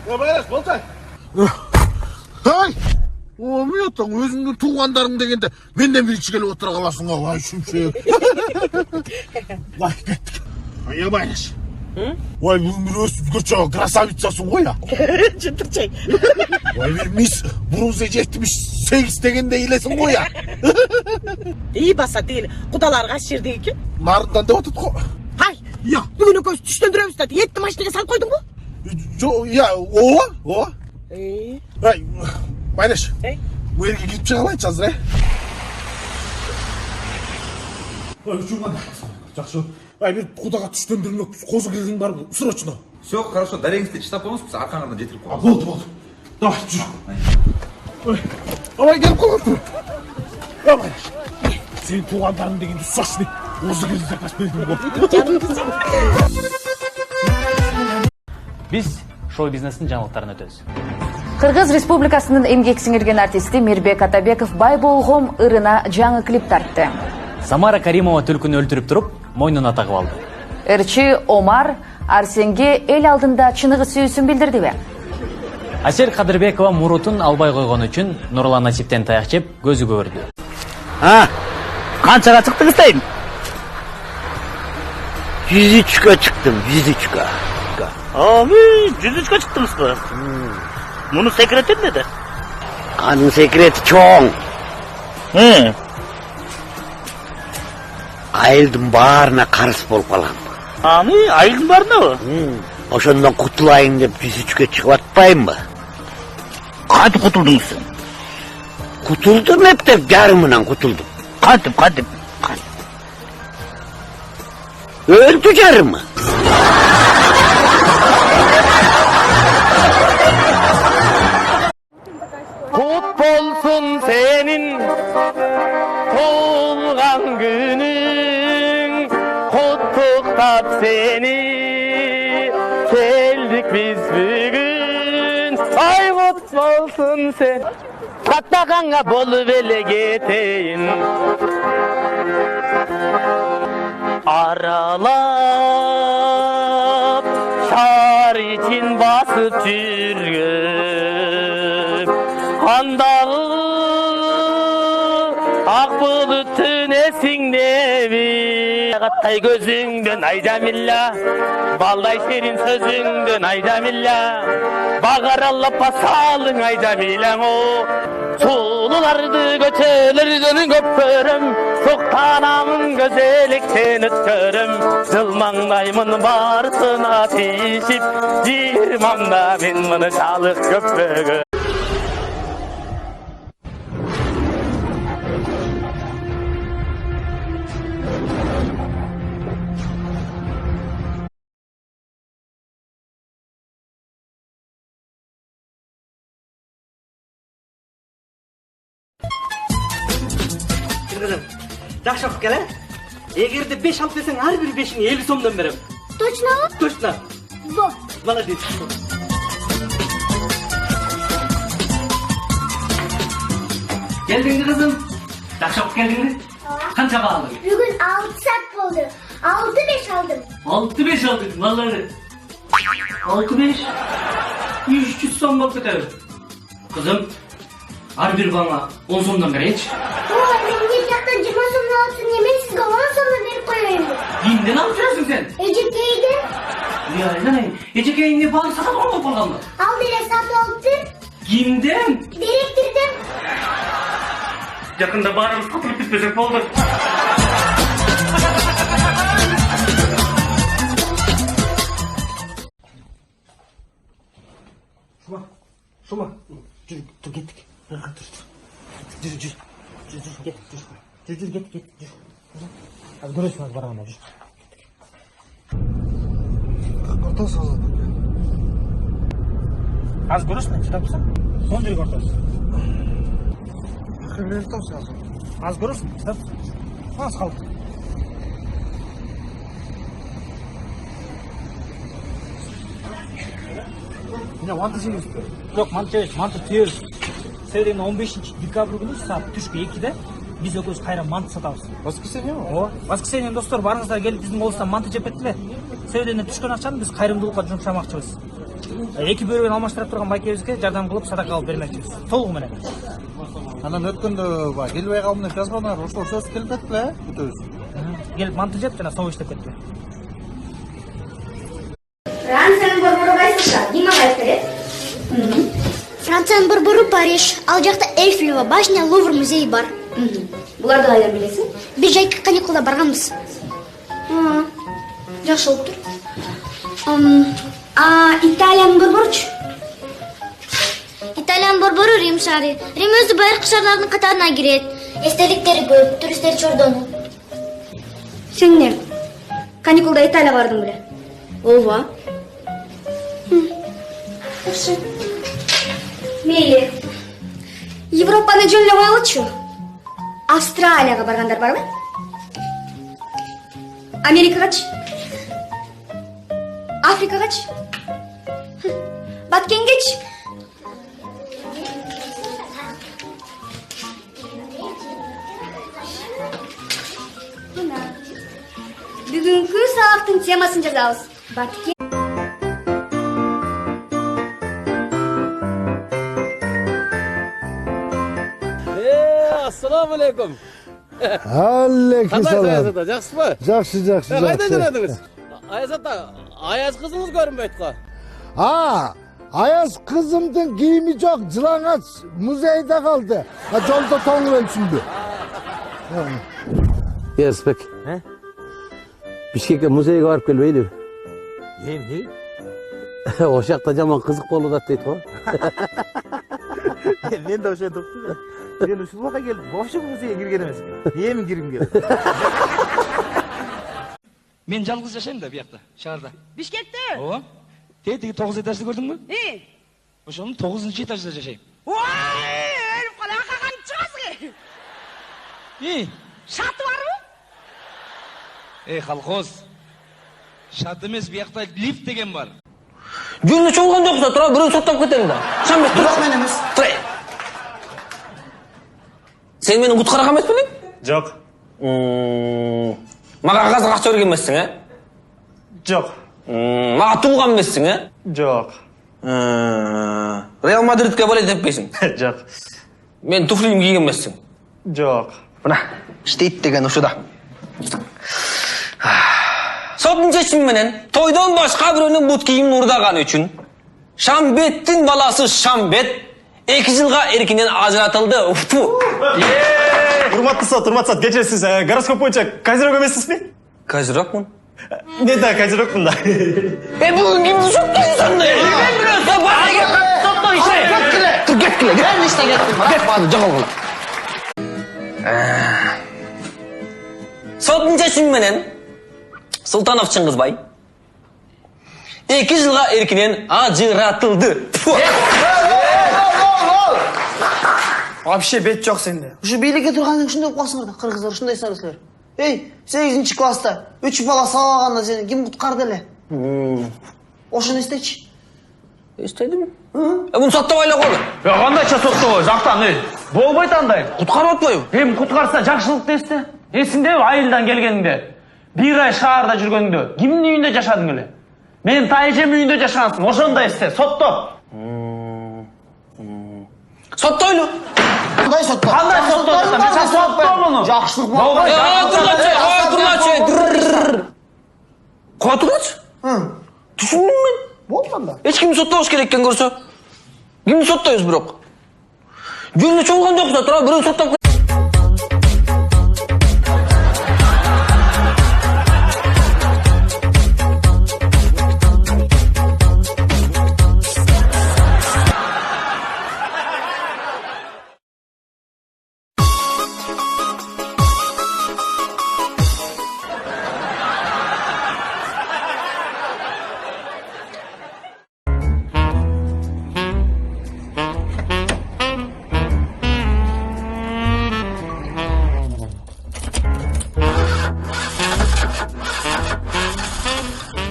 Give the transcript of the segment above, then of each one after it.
Bayraş, Boltay. Ay! Omuyottan özüңдүн туугандарың дегенде менден биринчи келип отура каласың го. Ай шүмшек. Вай кеттик. Ай Байраш. Вай бир өсүп красавицасың го я. Чытырчай. Вай бир мисс Брузе 78 дегенде элесиң го я. İyi basa değil. Kudalar kaç жерде eкен? Нарындан деп атат го. Hay. Ya. Бүгүн экөөбүз түштөндүрөбүз да. Етти машинага салып койдуң го? Жо, я, ооба. Ай, Байраш. Bu yerге кирип чыга алайынчы азыр, Ай, учурганда. Жакшы. Ай, бир кудага түштөндүрмөкпүз. Козу киргиң барбы? Срочно. Все, хорошо, дареңизди чыдап коюңуз, биз аркаңардан жетирип коебуз. Болду. Давай, жүр. Ой. Абай келип калган. Абай. Сен туугандарың дегенди сочный. Козу киргиң заказ бердиң го. Биз шоу бизнестин жаңылыктарын өтөбүз. Кыргыз Республикасынын эмгек сиңирген артисти Мирбек Атабеков бай болгом ырына жаңы клип тартты. Самара Каримова түлкүнү өлтүрүп туруп, мойнуна тагып алды. Ырчы Омар Арсенге эл алдында чыныгы сүйүүсүн билдирдиби? Асел Кадырбекова мурутун албай койгон үчүн Нурлан Насиптен таяк жеп көзү көрдү. Канчага чыктыңыз дейм? 103ка чыктым, 103ка. 103ка чыктыңызбы? Мунун секрети эмнеде? Анын секрети чоң. Айылдын баарына карыз болуп калгам. Айылдын баарынабы? Ошондон кутулайын деп 103ка чыгып атпайынбы? Кантип кутулдуңуз сен? Кутулдум эптеп жарымынан кутулдум. Кантип? Өлдү жарымы? Kut bolsun senin tuğan günün, kutuktap seni geldik biz bugün. Ay kut bolsun sen, kattağana bolu vele geteyin. Aralap şar için basıp жүргөм. Kandağı ak bulutun esingdebi. Kattay gözüngdön ay Jamila, balday şerin sözüngdön ay Jamila. Bağır allap basalın ay Jamilaң o. Sululardı göçelerden köpörüm, Soktanamın gözelikten ötkörüm. Zılmandayımın barısına tişip, Jirmamda men mını çalık köpögüm. Kızım, жақсы оқып кел, Егерде 5 алып берсең, ар бир 5-ин 50 сомдон берем. Точно? Точно. Во. Молодец. Келдиңби кызым? Жақсы оқып келдиңби? Канчага алдың? Бүгін 6 saat болды. 6-5 алдым. 6-5 алдың, vallahi. 6-5. 300 сом болып кетеді. Kızım, ар бир баңа 10 сомдон берейинчи. Ой, мен не жақтан 20 сомдон алыпсың, мен сізге 10 сомдон беріп қояйын. Кимден алып жүрөсүң сен? Эжекейден. Эжекейиңди баары сатып алып калганбы? Ал деле сатып алыпты. Кимден? Директорден. Жакында баарыбыз катылып кетпесек болду. Шума. Жүр, кеттик. Жүр, кет. Аз көрөсүң, аз барганда жүр. Картос алып. Az görürsün, çıtapsın. Son derece ortası. Akıllı tavsiye alsın. Az görürsün, çıtapsın. Az kaldı. Yine mantı şey istiyor. Yok, mantı yok, mantı tüyüyoruz. Sevdiğin 15 dekabr günü saat düşkü 2'de biz ökөз кайра манты сатабыз. Воскресенье ма? Ооба. Воскресенье достор, барыңыздар келип биздин облустан манты жеп кеткиле. Sevdiğine түшкөн акчаны биз кайрымдуулукка жумшамакчыбыз. Эки бөлгөн алмаштырып турган байкебизге жардам кылып садака алып бермекчибиз. Толугу менен. Анан өткөндө баягы келбей калдым деп жазгандар, ошол сөз келип кетти эле, бүтөбүз. Келип манты жеп жана соо иштеп кетти. Франциянын борбору кайсыда? Дима кайсы? Франциянын борбору Париж. Ал жакта Эйфелева башня, Лувр музейи бар. Буларды кайдан билесиң? Биз жайкы каникулда барганбыз. Жакшы болуп тур. Италиянын борборучу? Италиянын борбору Рим шаары. Рим өзү байыркы шаарлардын катарына кирет. Эстеликтери көп, туристтер чордону. Сен эмне? Каникулда Италияга бардың беле? Ооба. Жакшы. Мейли. Европаны жөн эле коелучу. Австралияга баргандар барбы? Америкагачы? Африкагачы? Баткенгечи? Бүгүнкү сабактын темасын жазабыз. Баткен. Assalamu alaikum. Aleykümselam. Жақсы ба? Жақсы. Қайдан жүредіңіз? Аяз ата, Аяз қызыңыз көрінбейді қа? Аяз қызымдың киімі жоқ, жылаңаç музейде қалды. Жолда тоңып өлсінді. Ерсбек. Бішкекке музейге барып келбейді. Не? О жақта жаман қызық болуды дейді ғой. Мен де ошентип тур. Мен ушул жака келип, вообще музейге кирген эмес. Эми киргим келет. Мен жалгыз жашайм да биякта, шаарда. Бишкекте? Ооба. Тетиги 9 этажды көрдүңбү? Ошонун 9-этажда жашайм. Ой, өлүп калам, какан чыгасың? Шаты барбы? Колхоз. Шат эмес, биякта лифт деген бар. Жүлі чолған жоқса, тұра, біреу соттап кетемін да. Шамбек, тұра. Мен емес. Тұра. Сен менің құтқарақ емес білең? Жоқ. Маға қазір ақша өрген емессің, ә? Жоқ. Маға туылған емессің, ә? Жоқ. Реал Мадридке болай деппейсің? Жоқ. Мен туфлиім киген емессің? Жоқ. Мына, істейді деген ұшыда. Соттың шешіміменен тойдан башқа біреуінің бұт киімін ұрдаған үшін Шамбеттің баласы Шамбет 2 жылға еркінен ажыратылды. Урматтуу сот, кечиресиз, гороскоп боюнча козерог эмессиз бе? Козерогмун? Не да, козерогмун да. Бүгүн кимди соттойсуң сонда? Соттой иште. Кеткиле. Кет иште кеттим. Кет барды жоголгула. Соттун чечими менен Султанов Чыңгызбай 2 жылға еркінен ажыратылды. Вообще бет жоқ сенде. Ушу бийликке тургандың ушундай кыласыңар да, кыргыздар ушундай сарыслар. 8 класста 3 бала сабаганда сени ким куткарды эле? Ошону эстечи. Эстедим. Муну соттоп эле койду. Кандайча соттоо, жактан болбойт андай. Куткарып атпайбы? Эми куткарса жакшылык десте. Эсиңдеби айылдан келгениңде? 1 ай шаарда жүргөндө кимдин үйүндө жашадың эле? Мен тайжем үйүндө жашагансың, ошондо эсте, сотто. Соттойлу. Кандай сотто? Кандай сотто? Мен сотто муну. Жакшылык болбойт. Турлачы. Котулачы? Түшүндүм мен. Болду анда. Эч кимди соттобуш керек экен көрсө. Кимди соттойбуз бирок? Жүлү чолгон жокса тура бирөө соттоп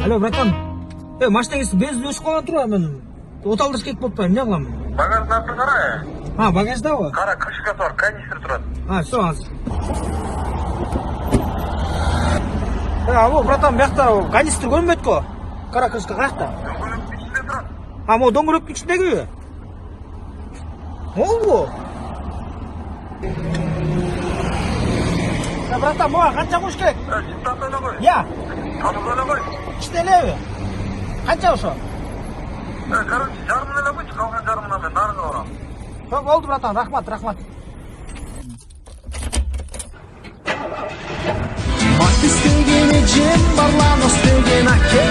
Алло, братан. Машинаңызды бензин өшүп калган тура, мен оталдырыш кетип болуппайм, эмне кылам? Багажда кара. Багаждабы? Кара крышкасы бар, канистр турат. Всё, азыр. Алло, братан, биякта канистр көрүнбөйт го. Кара крышка каякта? Ичинде турат. А могу дөңгөлөктүн ичиндегиби? Могу? Братан, мага канча кош керек? Я. İşte элеби? Канча ошо? Короче, жарымын эле койчу, калган жарымына мен нарыга барам. Болду, братан, рахмат. Mat istegen ecim, barlan ostegen ake.